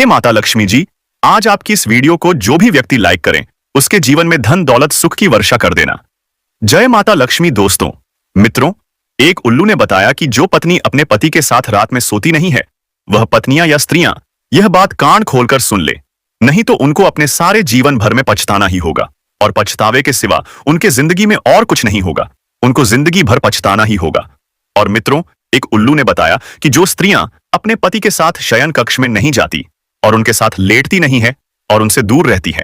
हे माता लक्ष्मी जी, आज आपकी इस वीडियो को जो भी व्यक्ति लाइक करें उसके जीवन में धन दौलत सुख की वर्षा कर देना। जय माता लक्ष्मी। दोस्तों मित्रों, एक उल्लू ने बताया कि जो पत्नी अपने पति के साथ रात में सोती नहीं है वह पत्नियां या स्त्रियां यह बात कान खोलकर सुन ले, नहीं तो उनको अपने सारे जीवन भर में पछताना ही होगा और पछतावे के सिवा उनके जिंदगी में और कुछ नहीं होगा, उनको जिंदगी भर पछताना ही होगा। और मित्रों, एक उल्लू ने बताया कि जो स्त्रियां अपने पति के साथ शयन कक्ष में नहीं जाती और उनके साथ लेटती नहीं है और उनसे दूर रहती है,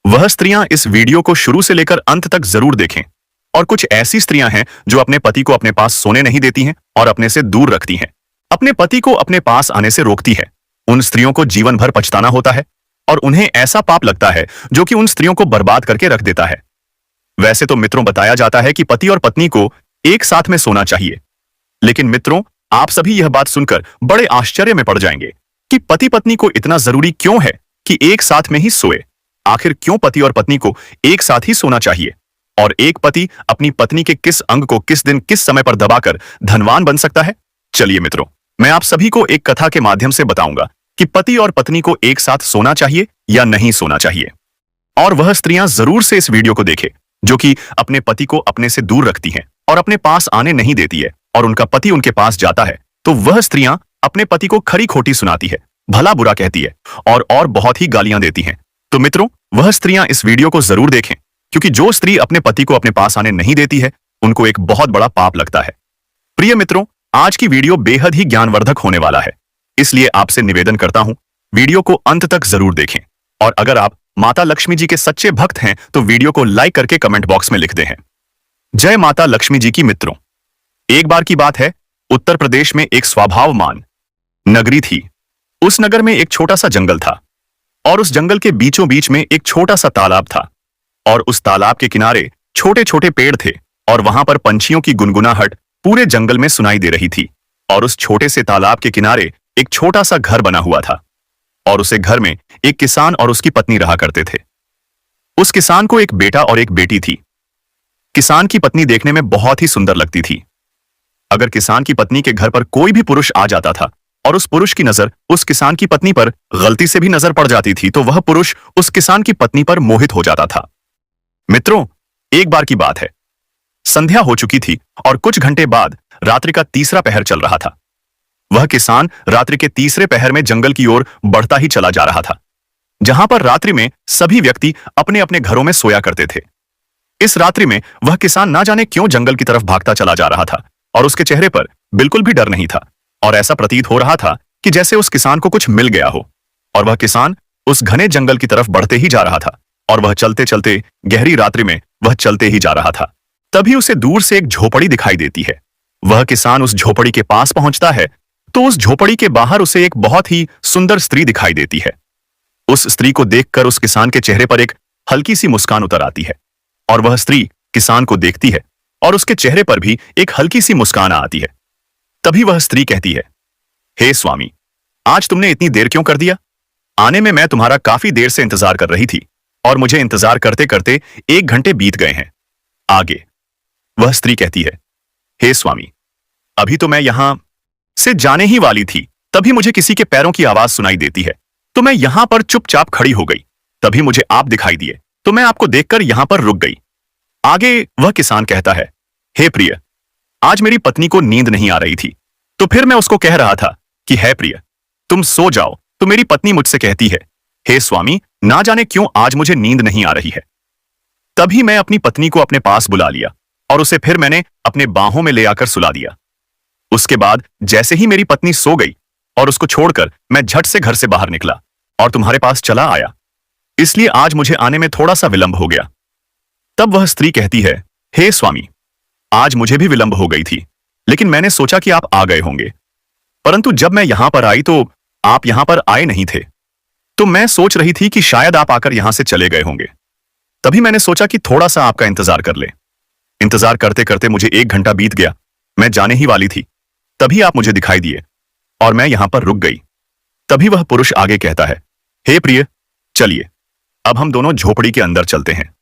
वह स्त्रियां इस वीडियो को शुरू से लेकर अंत तक जरूर देखें। और कुछ ऐसी स्त्रियां हैं जो अपने पति को अपने पास सोने नहीं देती हैं और अपने से दूर रखती हैं, अपने पति को अपने पास आने से रोकती है। उन स्त्रियों को जीवन भर पछताना होता है और उन्हें ऐसा पाप लगता है जो कि उन स्त्रियों को बर्बाद करके रख देता है। वैसे तो मित्रों बताया जाता है कि पति और पत्नी को एक साथ में सोना चाहिए, लेकिन मित्रों आप सभी यह बात सुनकर बड़े आश्चर्य में पड़ जाएंगे कि पति पत्नी को इतना जरूरी क्यों है कि एक साथ में ही सोए। आखिर क्यों पति और पत्नी को एक साथ ही सोना चाहिए? और एक पति अपनी पत्नी के किस अंग को किस दिन किस समय पर दबाकर धनवान बन सकता है? चलिए मित्रों, मैं आप सभी को एक कथा के माध्यम से बताऊंगा कि पति और पत्नी को एक साथ सोना चाहिए या नहीं सोना चाहिए। और वह स्त्रियां जरूर से इस वीडियो को देखें जो कि अपने पति को अपने से दूर रखती हैं और अपने पास आने नहीं देती है, और उनका पति उनके पास जाता है तो वह स्त्रियां अपने पति को खरी खोटी सुनाती है, भला बुरा कहती है और बहुत ही गालियां देती हैं। तो मित्रों, वह स्त्रियां इस वीडियो को जरूर देखें, क्योंकि जो स्त्री अपने पति को अपने पास आने नहीं देती है उनको एक बहुत बड़ा पाप लगता है। प्रिय मित्रों, आज की वीडियो बेहद ही ज्ञानवर्धक होने वाला है, इसलिए आपसे निवेदन करता हूं वीडियो को अंत तक जरूर देखें। और अगर आप माता लक्ष्मी जी के सच्चे भक्त हैं तो वीडियो को लाइक करके कमेंट बॉक्स में लिख दें। जय माता लक्ष्मी जी की। मित्रों, एक बार की बात है, उत्तर प्रदेश में एक स्वभावमान नगरी थी। उस नगर में एक छोटा सा जंगल था और उस जंगल के बीचों बीच में एक छोटा सा तालाब था और उस तालाब के किनारे छोटे छोटे पेड़ थे और वहां पर पंछियों की गुनगुनाहट पूरे जंगल में सुनाई दे रही थी। और उस छोटे से तालाब के किनारे एक छोटा सा घर बना हुआ था और उसे घर में एक किसान और उसकी पत्नी रहा करते थे। उस किसान को एक बेटा और एक बेटी थी। किसान की पत्नी देखने में बहुत ही सुंदर लगती थी। अगर किसान की पत्नी के घर पर कोई भी पुरुष आ जाता था और उस पुरुष की नजर उस किसान की पत्नी पर गलती से भी नजर पड़ जाती थी तो वह पुरुष उस किसान की पत्नी पर मोहित हो जाता था। मित्रों, एक बार की बात है, संध्या हो चुकी थी और कुछ घंटे बाद रात्रि का तीसरा पहर चल रहा था। वह किसान रात्रि के तीसरे पहर में जंगल की ओर बढ़ता ही चला जा रहा था, जहां पर रात्रि में सभी व्यक्ति अपने अपने घरों में सोया करते थे। इस रात्रि में वह किसान ना जाने क्यों जंगल की तरफ भागता चला जा रहा था और उसके चेहरे पर बिल्कुल भी डर नहीं था और ऐसा प्रतीत हो रहा था कि जैसे उस किसान को कुछ मिल गया हो। और वह किसान उस घने जंगल की तरफ बढ़ते ही जा रहा था और वह चलते चलते गहरी रात्रि में वह चलते ही जा रहा था। तभी उसे दूर से एक झोपड़ी दिखाई देती है। वह किसान उस झोपड़ी के पास पहुंचता है तो उस झोपड़ी के बाहर उसे एक बहुत ही सुंदर स्त्री दिखाई देती है। उस स्त्री को देखकर उस किसान के चेहरे पर एक हल्की सी मुस्कान उतर आती है और वह स्त्री किसान को देखती है और उसके चेहरे पर भी एक हल्की सी मुस्कान आती है। तभी वह स्त्री कहती है, हे स्वामी, आज तुमने इतनी देर क्यों कर दिया? आने में मैं तुम्हारा काफी देर से इंतजार कर रही थी और मुझे इंतजार करते करते 1 घंटे बीत गए हैं। आगे वह स्त्री कहती है, हे स्वामी, अभी तो मैं यहां से जाने ही वाली थी, तभी मुझे किसी के पैरों की आवाज सुनाई देती है तो मैं यहां पर चुपचाप खड़ी हो गई। तभी मुझे आप दिखाई दिए तो मैं आपको देखकर यहां पर रुक गई। आगे वह किसान कहता है, हे प्रिय, आज मेरी पत्नी को नींद नहीं आ रही थी तो फिर मैं उसको कह रहा था कि हे प्रिय, तुम सो जाओ, तो मेरी पत्नी मुझसे कहती है, हे स्वामी, ना जाने क्यों आज मुझे नींद नहीं आ रही है। तभी मैं अपनी पत्नी को अपने पास बुला लिया और उसे फिर मैंने अपने बाहों में ले आकर सुला दिया। उसके बाद जैसे ही मेरी पत्नी सो गई और उसको छोड़कर मैं झट से घर से बाहर निकला और तुम्हारे पास चला आया, इसलिए आज मुझे आने में थोड़ा सा विलंब हो गया। तब वह स्त्री कहती है, हे स्वामी, आज मुझे भी विलंब हो गई थी, लेकिन मैंने सोचा कि आप आ गए होंगे, परंतु जब मैं यहां पर आई तो आप यहां पर आए नहीं थे, तो मैं सोच रही थी कि शायद आप आकर यहां से चले गए होंगे। तभी मैंने सोचा कि थोड़ा सा आपका इंतजार कर ले। इंतजार करते करते मुझे 1 घंटा बीत गया, मैं जाने ही वाली थी, तभी आप मुझे दिखाई दिए और मैं यहां पर रुक गई। तभी वह पुरुष आगे कहता है, हे प्रिय, चलिए अब हम दोनों झोपड़ी के अंदर चलते हैं।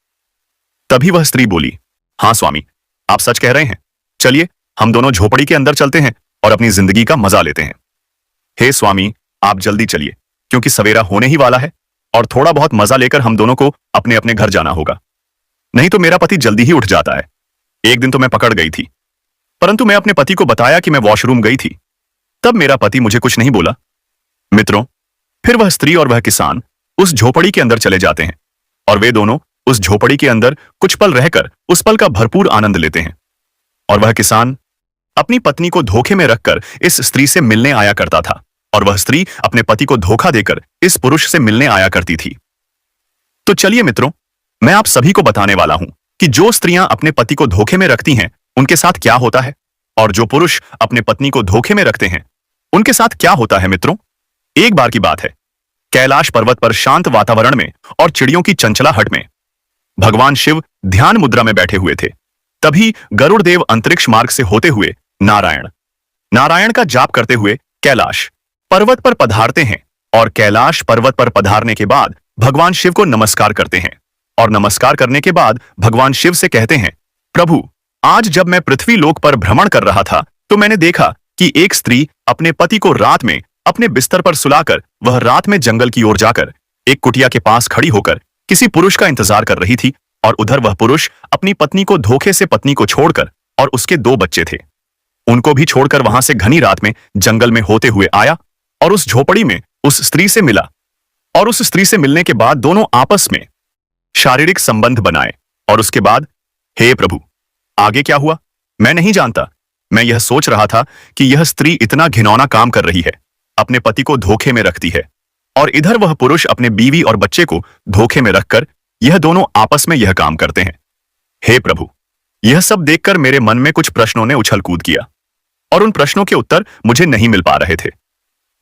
तभी वह स्त्री बोली, हाँ स्वामी, आप सच कह रहे हैं, चलिए हम दोनों झोपड़ी के अंदर चलते हैं और अपनी जिंदगी का मजा लेते हैं। हे स्वामी, आप जल्दी चलिए, क्योंकि सवेरा होने ही वाला है और थोड़ा बहुत मजा लेकर हम दोनों को अपने अपने घर जाना होगा। नहीं तो मेरा पति जल्दी ही उठ जाता है। एक दिन तो मैं पकड़ गई थी, परंतु मैं अपने पति को बताया कि मैं वॉशरूम गई थी। तब मेरा पति मुझे कुछ नहीं बोला। मित्रों, फिर वह स्त्री और वह किसान उस झोपड़ी के अंदर चले जाते हैं और वे दोनों उस झोपड़ी के अंदर कुछ पल रहकर उस पल का भरपूर आनंद लेते हैं। और वह किसान अपनी पत्नी को धोखे में रखकर इस स्त्री से मिलने आया करता था और वह स्त्री अपने पति को धोखा देकर इस पुरुष से मिलने आया करती थी। तो चलिए मित्रों, मैं आप सभी को बताने वाला हूं कि जो स्त्रियां अपने पति को धोखे में रखती हैं उनके साथ क्या होता है और जो पुरुष अपने पत्नी को धोखे में रखते हैं उनके साथ क्या होता है। मित्रों, एक बार की बात है, कैलाश पर्वत पर शांत वातावरण में और चिड़ियों की चंचलाहट में भगवान शिव ध्यान मुद्रा में बैठे हुए थे। तभी गरुड़ देव अंतरिक्ष मार्ग से होते हुए नारायण का जाप करते हुए कैलाश पर्वत पर पधारते हैं और कैलाश पर्वत पर पधारने के बाद भगवान शिव को नमस्कार करते हैं और नमस्कार करने के बाद भगवान शिव से कहते हैं, प्रभु, आज जब मैं पृथ्वी लोक पर भ्रमण कर रहा था तो मैंने देखा कि एक स्त्री अपने पति को रात में अपने बिस्तर पर सुलाकर वह रात में जंगल की ओर जाकर एक कुटिया के पास खड़ी होकर किसी पुरुष का इंतजार कर रही थी और उधर वह पुरुष अपनी पत्नी को धोखे से पत्नी को छोड़कर और उसके 2 बच्चे थे उनको भी छोड़कर वहां से घनी रात में जंगल में होते हुए आया और उस झोपड़ी में उस स्त्री से मिला और उस स्त्री से मिलने के बाद दोनों आपस में शारीरिक संबंध बनाए और उसके बाद, हे प्रभु, आगे क्या हुआ मैं नहीं जानता। मैं यह सोच रहा था कि यह स्त्री इतना घिनौना काम कर रही है, अपने पति को धोखे में रखती है और इधर वह पुरुष अपने बीवी और बच्चे को धोखे में रखकर यह दोनों आपस में यह काम करते हैं। हे प्रभु, यह सब देखकर मेरे मन में कुछ प्रश्नों ने उछल कूद किया और उन प्रश्नों के उत्तर मुझे नहीं मिल पा रहे थे,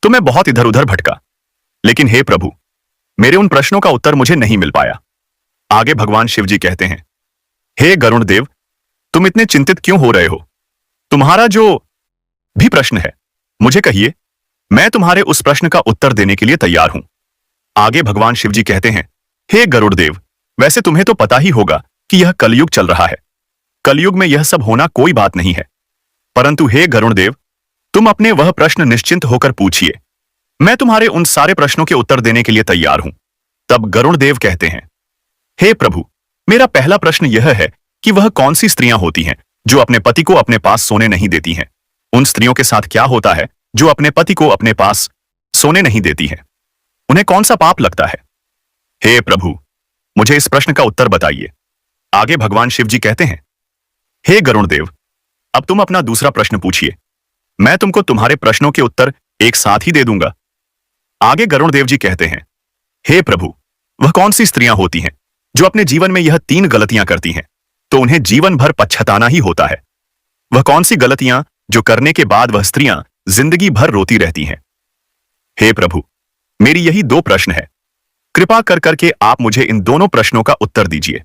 तो मैं बहुत इधर उधर भटका। लेकिन हे प्रभु, मेरे उन प्रश्नों का उत्तर मुझे नहीं मिल पाया। आगे भगवान शिव जी कहते हैं, हे गरुड़ देव, तुम इतने चिंतित क्यों हो रहे हो? तुम्हारा जो भी प्रश्न है मुझे कहिए, मैं तुम्हारे उस प्रश्न का उत्तर देने के लिए तैयार हूं। आगे भगवान शिव जी कहते हैं, हे गरुड़ देव, वैसे तुम्हें तो पता ही होगा कि यह कलयुग चल रहा है। कलयुग में यह सब होना कोई बात नहीं है, परंतु हे गरुड़ देव, तुम अपने वह प्रश्न निश्चिंत होकर पूछिए, मैं तुम्हारे उन सारे प्रश्नों के उत्तर देने के लिए तैयार हूं। तब गरुड़ देव कहते हैं, हे प्रभु, मेरा पहला प्रश्न यह है कि वह कौन सी स्त्रियां होती हैं जो अपने पति को अपने पास सोने नहीं देती हैं? उन स्त्रियों के साथ क्या होता है जो अपने पति को अपने पास सोने नहीं देती हैं? उन्हें कौन सा पाप लगता है? हे प्रभु, मुझे इस प्रश्न का उत्तर बताइए। आगे भगवान शिव जी कहते हैं, हे गरुड़ देव, अब तुम अपना दूसरा प्रश्न पूछिए, मैं तुमको तुम्हारे प्रश्नों के उत्तर एक साथ ही दे दूंगा। आगे गरुड़ देव जी कहते हैं, हे प्रभु, वह कौन सी स्त्रियां होती हैं जो अपने जीवन में यह 3 गलतियां करती हैं तो उन्हें जीवन भर पछताना ही होता है? वह कौन सी गलतियां जो करने के बाद वह स्त्रियां जिंदगी भर रोती रहती हैं? हे प्रभु, मेरी यही 2 प्रश्न है, कृपा कर करके आप मुझे इन दोनों प्रश्नों का उत्तर दीजिए।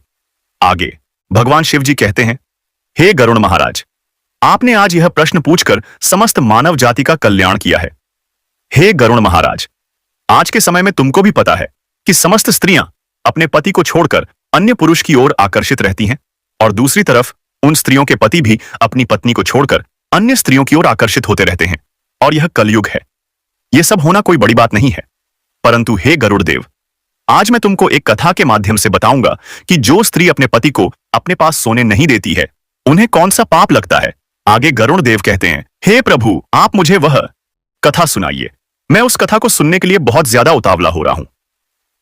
आगे भगवान शिव जी कहते हैं, हे गरुड़ महाराज, आपने आज यह प्रश्न पूछकर समस्त मानव जाति का कल्याण किया है। हे गरुड़ महाराज, आज के समय में तुमको भी पता है कि समस्त स्त्रियां अपने पति को छोड़कर अन्य पुरुष की ओर आकर्षित रहती हैं और दूसरी तरफ उन स्त्रियों के पति भी अपनी पत्नी को छोड़कर अन्य स्त्रियों की ओर आकर्षित होते रहते हैं और यह कलयुग है। यह सब होना कोई बड़ी बात नहीं है, परंतु हे गरुड़ देव, आज मैं तुमको एक कथा के माध्यम से बताऊंगा कि जो स्त्री अपने पति को अपने पास सोने नहीं देती है उन्हें कौन सा पाप लगता है। आगे गरुड़ देव कहते हैं, हे प्रभु, आप मुझे वह कथा सुनाइए, मैं उस कथा को सुनने के लिए बहुत ज्यादा उतावला हो रहा हूं।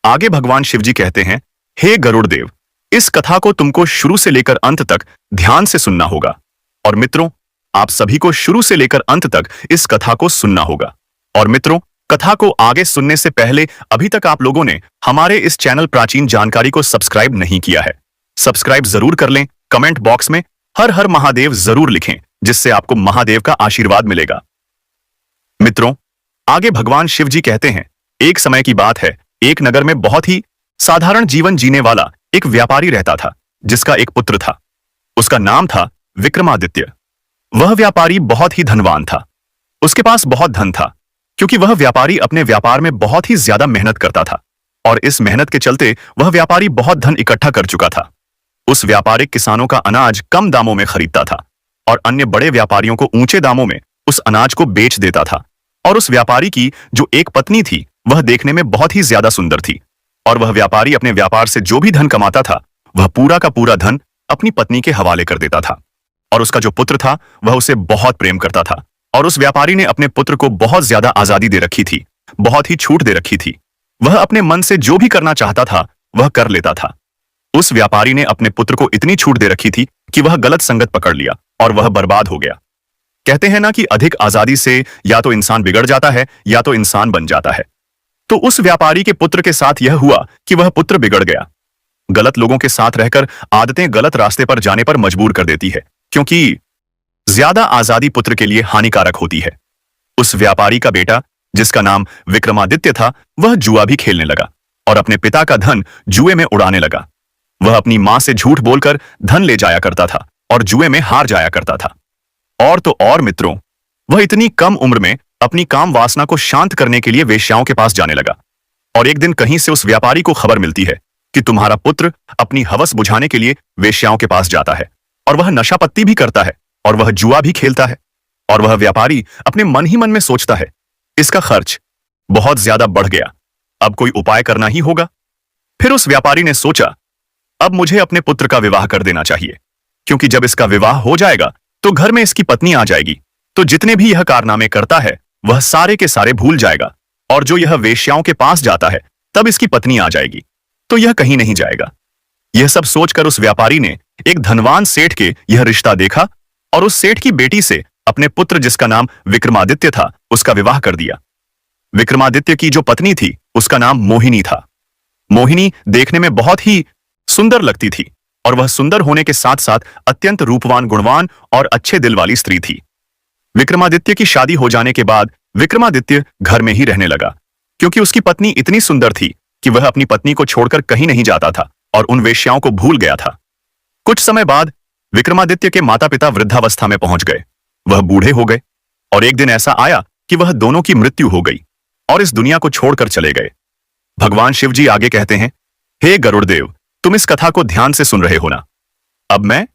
आगे भगवान शिव जी कहते हैं, हे गरुड़ देव, इस कथा को तुमको शुरू से लेकर अंत तक ध्यान से सुनना होगा। और मित्रों, आप सभी को शुरू से लेकर अंत तक इस कथा को सुनना होगा। और मित्रों, कथा को आगे सुनने से पहले अभी तक आप लोगों ने हमारे इस चैनल प्राचीन जानकारी को सब्सक्राइब नहीं किया है, सब्सक्राइब जरूर कर लें। कमेंट बॉक्स में हर हर महादेव जरूर लिखें, जिससे आपको महादेव का आशीर्वाद मिलेगा। मित्रों, आगे भगवान शिव जी कहते हैं, एक समय की बात है, एक नगर में बहुत ही साधारण जीवन जीने वाला एक व्यापारी रहता था, जिसका एक पुत्र था। उसका नाम था विक्रमादित्य। वह व्यापारी बहुत ही धनवान था, उसके पास बहुत धन था, क्योंकि वह व्यापारी अपने व्यापार में बहुत ही ज्यादा मेहनत करता था और इस मेहनत के चलते वह व्यापारी बहुत धन इकट्ठा कर चुका था। उस व्यापारी किसानों का अनाज कम दामों में खरीदता था और अन्य बड़े व्यापारियों को ऊंचे दामों में उस अनाज को बेच देता था। और उस व्यापारी की जो एक पत्नी थी वह देखने में बहुत ही ज्यादा सुंदर थी और वह व्यापारी अपने व्यापार से जो भी धन कमाता था वह पूरा का पूरा धन अपनी पत्नी के हवाले कर देता था। और उसका जो पुत्र था वह उसे बहुत प्रेम करता था और उस व्यापारी ने अपने पुत्र को बहुत ज्यादा आजादी दे रखी थी, बहुत ही छूट दे रखी थी। वह अपने मन से जो भी करना चाहता था वह कर लेता था। उस व्यापारी ने अपने पुत्र को इतनी छूट दे रखी थी कि वह गलत संगत पकड़ लिया और वह बर्बाद हो गया। कहते हैं ना कि अधिक आजादी से या तो इंसान बिगड़ जाता है या तो इंसान बन जाता है। तो उस व्यापारी के पुत्र के साथ यह हुआ कि वह पुत्र बिगड़ गया। गलत लोगों के साथ रहकर आदतें गलत रास्ते पर जाने पर मजबूर कर देती है, क्योंकि ज्यादा आजादी पुत्र के लिए हानिकारक होती है। उस व्यापारी का बेटा, जिसका नाम विक्रमादित्य था, वह जुआ भी खेलने लगा और अपने पिता का धन जुए में उड़ाने लगा। वह अपनी मां से झूठ बोलकर धन ले जाया करता था और जुए में हार जाया करता था। और तो और मित्रों, वह इतनी कम उम्र में अपनी काम वासना को शांत करने के लिए वेश्याओं के पास जाने लगा। और एक दिन कहीं से उस व्यापारी को खबर मिलती है कि तुम्हारा पुत्र अपनी हवस बुझाने के लिए वेश्याओं के पास जाता है और वह नशापत्ती भी करता है और वह जुआ भी खेलता है। और वह व्यापारी अपने मन ही मन में सोचता है, इसका खर्च बहुत ज्यादा बढ़ गया, अब कोई उपाय करना ही होगा। फिर उस व्यापारी ने सोचा, अब मुझे अपने पुत्र का विवाह कर देना चाहिए, क्योंकि जब इसका विवाह हो जाएगा तो घर में इसकी पत्नी आ जाएगी, तो जितने भी यह कारनामे करता है वह सारे के सारे भूल जाएगा। और जो यह वेश्याओं के पास जाता है तब इसकी पत्नी आ जाएगी, तो यह कहीं नहीं जाएगा। यह सब सोचकर उस व्यापारी ने एक धनवान सेठ के यह रिश्ता देखा और उस सेठ की बेटी से अपने पुत्र, जिसका नाम विक्रमादित्य था, उसका विवाह कर दिया। विक्रमादित्य की जो पत्नी थी उसका नाम मोहिनी था। मोहिनी देखने में बहुत ही सुंदर लगती थी और वह सुंदर होने के साथ साथ अत्यंत रूपवान, गुणवान और अच्छे दिल वाली स्त्री थी। विक्रमादित्य की शादी हो जाने के बाद विक्रमादित्य घर में ही रहने लगा, क्योंकि उसकी पत्नी इतनी सुंदर थी कि वह अपनी पत्नी को छोड़कर कहीं नहीं जाता था और उन वेश्याओं को भूल गया था। कुछ समय बाद विक्रमादित्य के माता पिता वृद्धावस्था में पहुंच गए, वह बूढ़े हो गए और एक दिन ऐसा आया कि वह दोनों की मृत्यु हो गई और इस दुनिया को छोड़कर चले गए। भगवान शिव जी आगे कहते हैं, हे गरुड़देव, तुम इस कथा को ध्यान से सुन रहे हो ना? अब मैं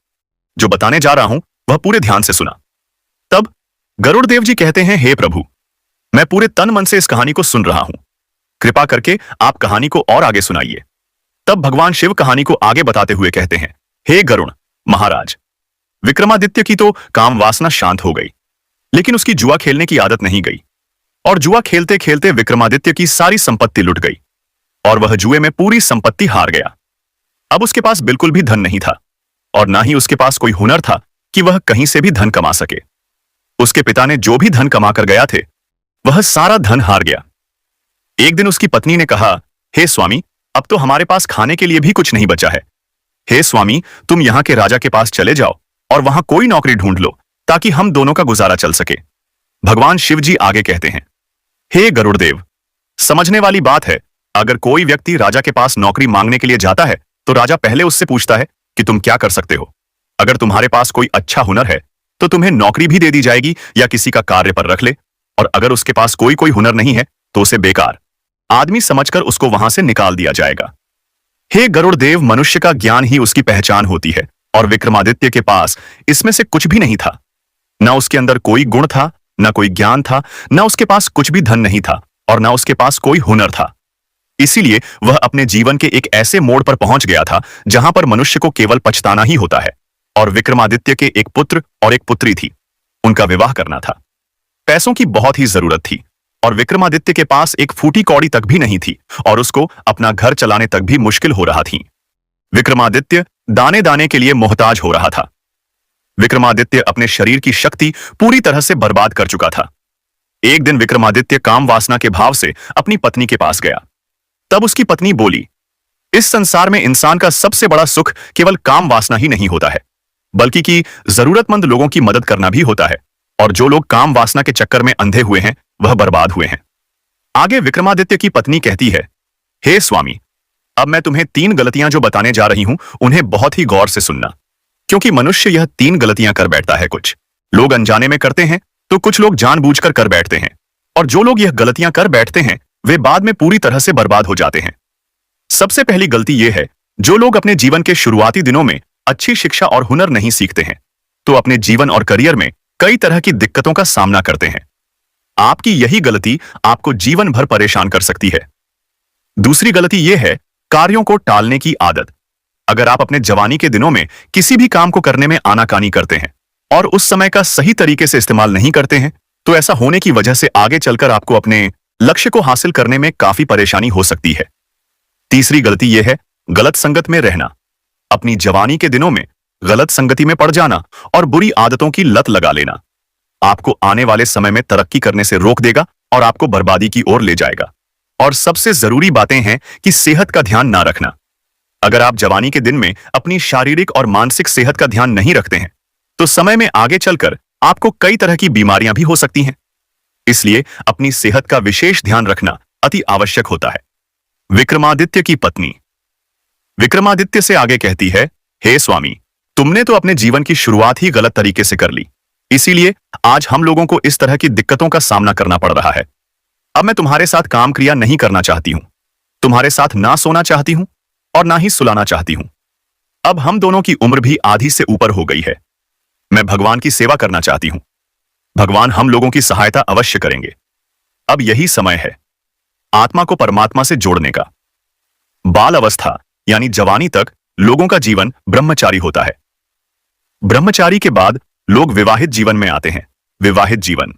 जो बताने जा रहा हूं वह पूरे ध्यान से सुना। तब गरुड़देव जी कहते हैं, हे प्रभु, मैं पूरे तन मन से इस कहानी को सुन रहा हूं, कृपा करके आप कहानी को और आगे सुनाइए। तब भगवान शिव कहानी को आगे बताते हुए कहते हैं, हे गरुण महाराज, विक्रमादित्य की तो काम वासना शांत हो गई, लेकिन उसकी जुआ खेलने की आदत नहीं गई और जुआ खेलते खेलते विक्रमादित्य की सारी संपत्ति लुट गई और वह जुए में पूरी संपत्ति हार गया। अब उसके पास बिल्कुल भी धन नहीं था और ना ही उसके पास कोई हुनर था कि वह कहीं से भी धन कमा सके। उसके पिता ने जो भी धन कमा कर गया थे वह सारा धन हार गया। एक दिन उसकी पत्नी ने कहा, हे स्वामी, अब तो हमारे पास खाने के लिए भी कुछ नहीं बचा है। हे स्वामी, तुम यहां के राजा के पास चले जाओ और वहां कोई नौकरी ढूंढ लो ताकि हम दोनों का गुजारा चल सके। भगवान शिव जी आगे कहते हैं, हे गरुड़देव, समझने वाली बात है, अगर कोई व्यक्ति राजा के पास नौकरी मांगने के लिए जाता है तो राजा पहले उससे पूछता है कि तुम क्या कर सकते हो। अगर तुम्हारे पास कोई अच्छा हुनर है तो तुम्हें नौकरी भी दे दी जाएगी या किसी का कार्य पर रख ले, और अगर उसके पास कोई हुनर नहीं है तो उसे बेकार आदमी समझकर उसको वहां से निकाल दिया जाएगा। हे गरुड़देव, मनुष्य का ज्ञान ही उसकी पहचान होती है और विक्रमादित्य के पास इसमें से कुछ भी नहीं था। ना उसके अंदर कोई गुण था, ना कोई ज्ञान था, ना उसके पास कुछ भी धन नहीं था और ना उसके पास कोई हुनर था। इसीलिए वह अपने जीवन के एक ऐसे मोड़ पर पहुंच गया था जहां पर मनुष्य को केवल पछताना ही होता है। और विक्रमादित्य के एक पुत्र और एक पुत्री थी, उनका विवाह करना था। पैसों की बहुत ही जरूरत थी और विक्रमादित्य के पास एक फूटी कौड़ी तक भी नहीं थी और उसको अपना घर चलाने तक भी मुश्किल हो रहा थी। विक्रमादित्य दाने दाने के लिए मोहताज हो रहा था। विक्रमादित्य अपने शरीर की शक्ति पूरी तरह से बर्बाद कर चुका था। एक दिन विक्रमादित्य काम वासना के भाव से अपनी पत्नी के पास गया। तब उसकी पत्नी बोली, इस संसार में इंसान का सबसे बड़ा सुख केवल काम वासना ही नहीं होता है, बल्कि कि जरूरतमंद लोगों की मदद करना भी होता है, और जो लोग काम वासना के चक्कर में अंधे हुए हैं वह बर्बाद हुए हैं। आगे विक्रमादित्य की पत्नी कहती है, हे स्वामी, अब मैं तुम्हें 3 गलतियां जो बताने जा रही हूं उन्हें बहुत ही गौर से सुनना, क्योंकि मनुष्य यह 3 गलतियां कर बैठता है। कुछ लोग अनजाने में करते हैं तो कुछ लोग जानबूझकर कर बैठते हैं, और जो लोग यह गलतियां कर बैठते हैं वे बाद में पूरी तरह से बर्बाद हो जाते हैं। सबसे पहली गलती यह है, जो लोग अपने जीवन के शुरुआती दिनों में अच्छी शिक्षा और हुनर नहीं सीखते हैं तो अपने जीवन और करियर में कई तरह की दिक्कतों का सामना करते हैं। आपकी यही गलती आपको जीवन भर परेशान कर सकती है। दूसरी गलती यह है कार्यों को टालने की आदत। अगर आप अपने जवानी के दिनों में किसी भी काम को करने में आनाकानी करते हैं और उस समय का सही तरीके से इस्तेमाल नहीं करते हैं, तो ऐसा होने की वजह से आगे चलकर आपको अपने लक्ष्य को हासिल करने में काफी परेशानी हो सकती है। तीसरी गलती यह है गलत संगत में रहना। अपनी जवानी के दिनों में गलत संगति में पड़ जाना और बुरी आदतों की लत लगा लेना आपको आने वाले समय में तरक्की करने से रोक देगा और आपको बर्बादी की ओर ले जाएगा। और सबसे जरूरी बातें हैं कि सेहत का ध्यान ना रखना। अगर आप जवानी के दिन में अपनी शारीरिक और मानसिक सेहत का ध्यान नहीं रखते हैं, तो समय में आगे चलकर आपको कई तरह की बीमारियां भी हो सकती हैं। इसलिए अपनी सेहत का विशेष ध्यान रखना अति आवश्यक होता है। विक्रमादित्य की पत्नी विक्रमादित्य से आगे कहती है, हे स्वामी, तुमने तो अपने जीवन की शुरुआत ही गलत तरीके से कर ली, इसीलिए आज हम लोगों को इस तरह की दिक्कतों का सामना करना पड़ रहा है। अब मैं तुम्हारे साथ काम क्रिया नहीं करना चाहती हूं, तुम्हारे साथ ना सोना चाहती हूं और ना ही सुलाना चाहती हूं। अब हम दोनों की उम्र भी आधी से ऊपर हो गई है। मैं भगवान की सेवा करना चाहती हूं। भगवान हम लोगों की सहायता अवश्य करेंगे। अब यही समय है आत्मा को परमात्मा से जोड़ने का। बाल अवस्था यानी जवानी तक लोगों का जीवन ब्रह्मचारी होता है। ब्रह्मचारी के बाद लोग विवाहित जीवन में आते हैं। विवाहित जीवन